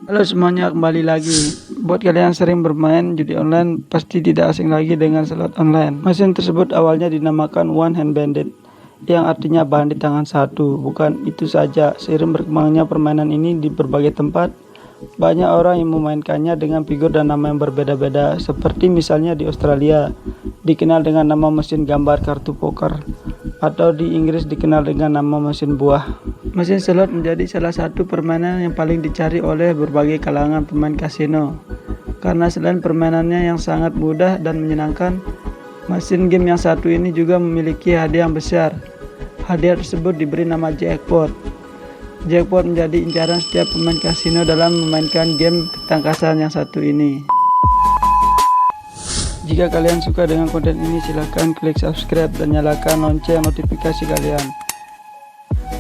Halo semuanya, kembali lagi. Buat kalian yang sering bermain judi online, pasti tidak asing lagi dengan slot online. Mesin tersebut awalnya dinamakan One Hand Bandit, yang artinya bahan di tangan satu. Bukan itu saja, seiring berkembangnya permainan ini di berbagai tempat, banyak orang yang memainkannya dengan figur dan nama yang berbeda-beda. Seperti misalnya di Australia, dikenal dengan nama mesin gambar kartu poker, atau di Inggris dikenal dengan nama mesin buah. Mesin slot menjadi salah satu permainan yang paling dicari oleh berbagai kalangan pemain kasino. Karena selain permainannya yang sangat mudah dan menyenangkan, mesin game yang satu ini juga memiliki hadiah yang besar. Hadiah tersebut diberi nama jackpot. Jackpot menjadi incaran setiap pemain kasino dalam memainkan game ketangkasan yang satu ini. Jika kalian suka dengan konten ini, silahkan klik subscribe dan nyalakan lonceng notifikasi kalian.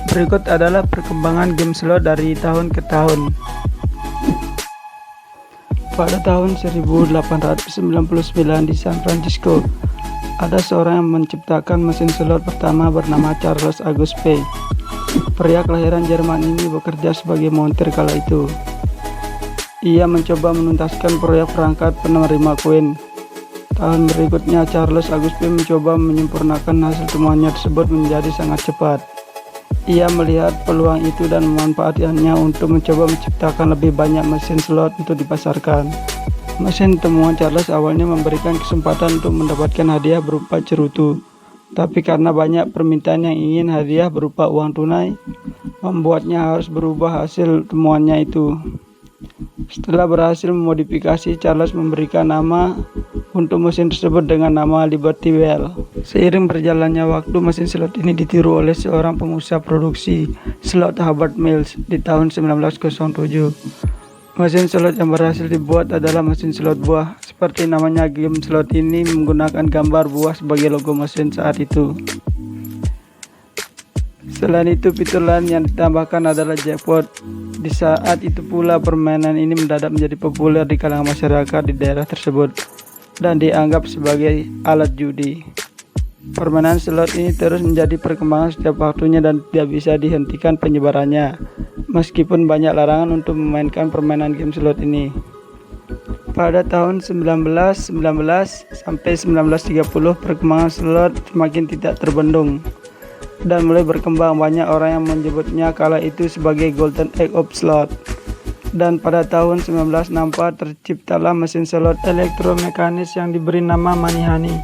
Berikut adalah perkembangan game slot dari tahun ke tahun. Pada tahun 1899 di San Francisco, ada seorang yang menciptakan mesin slot pertama bernama Charles August Pei. Pria kelahiran Jerman ini bekerja sebagai montir kala itu. Ia mencoba menuntaskan proyek perangkat penerima koin. Tahun berikutnya, Charles August Pei mencoba menyempurnakan hasil temuannya tersebut menjadi sangat cepat. Ia melihat peluang itu dan memanfaatkannya untuk mencoba menciptakan lebih banyak mesin slot untuk dipasarkan. Mesin temuan Charles awalnya memberikan kesempatan untuk mendapatkan hadiah berupa cerutu. Tapi karena banyak permintaan yang ingin hadiah berupa uang tunai, membuatnya harus berubah hasil temuannya itu. Setelah berhasil memodifikasi, Charles memberikan nama untuk mesin tersebut dengan nama Liberty Bell. Seiring berjalannya waktu, mesin slot ini ditiru oleh seorang pengusaha produksi slot, Hubert Mills, di tahun 1907. Mesin slot yang berhasil dibuat adalah mesin slot buah. Seperti namanya, game slot ini menggunakan gambar buah sebagai logo mesin saat itu. Selain itu, fitur lain yang ditambahkan adalah jackpot. Di saat itu pula, permainan ini mendadak menjadi populer di kalangan masyarakat di daerah tersebut dan dianggap sebagai alat judi. Permainan slot ini terus menjadi perkembangan setiap waktunya dan tidak bisa dihentikan penyebarannya, meskipun banyak larangan untuk memainkan permainan game slot ini. Pada tahun 1919 sampai 1930, perkembangan slot semakin tidak terbendung dan mulai berkembang. Banyak orang yang menyebutnya kala itu sebagai Golden Age of Slot. Dan pada tahun 1964 terciptalah mesin slot elektromekanis yang diberi nama Money Honey.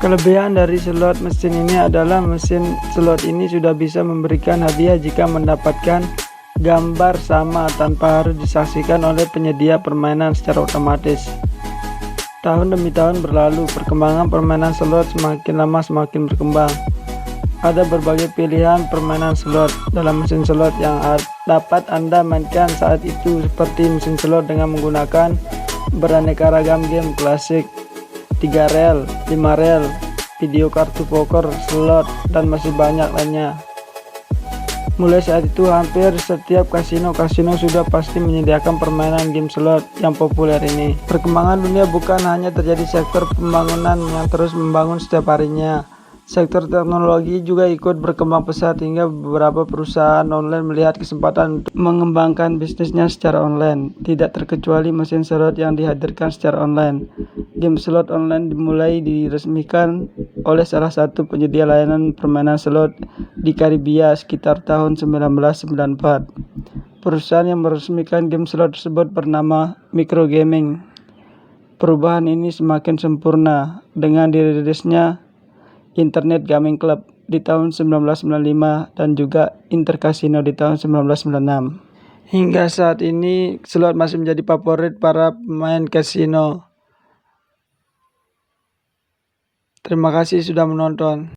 Kelebihan dari slot mesin ini adalah mesin slot ini sudah bisa memberikan hadiah jika mendapatkan gambar sama tanpa harus disaksikan oleh penyedia permainan secara otomatis. Tahun demi tahun berlalu, perkembangan permainan slot semakin lama semakin berkembang. Ada berbagai pilihan permainan slot dalam mesin slot yang dapat Anda mainkan saat itu, seperti mesin slot dengan menggunakan beraneka ragam game klasik, 3 rel, 5 rel, video kartu poker, slot, dan masih banyak lainnya. Mulai saat itu, hampir setiap kasino-kasino sudah pasti menyediakan permainan game slot yang populer ini. Perkembangan dunia bukan hanya terjadi sektor pembangunan yang terus membangun setiap harinya. Sektor teknologi juga ikut berkembang pesat hingga beberapa perusahaan online melihat kesempatan untuk mengembangkan bisnisnya secara online. Tidak terkecuali mesin slot yang dihadirkan secara online. Game slot online dimulai diresmikan oleh salah satu penyedia layanan permainan slot di Karibia sekitar tahun 1994. Perusahaan yang meresmikan game slot tersebut bernama Micro Gaming. Perubahan ini semakin sempurna dengan dirilisnya Internet Gaming Club di tahun 1995 dan juga Intercasino di tahun 1996. Hingga saat ini, slot masih menjadi favorit para pemain kasino. Terima kasih sudah menonton.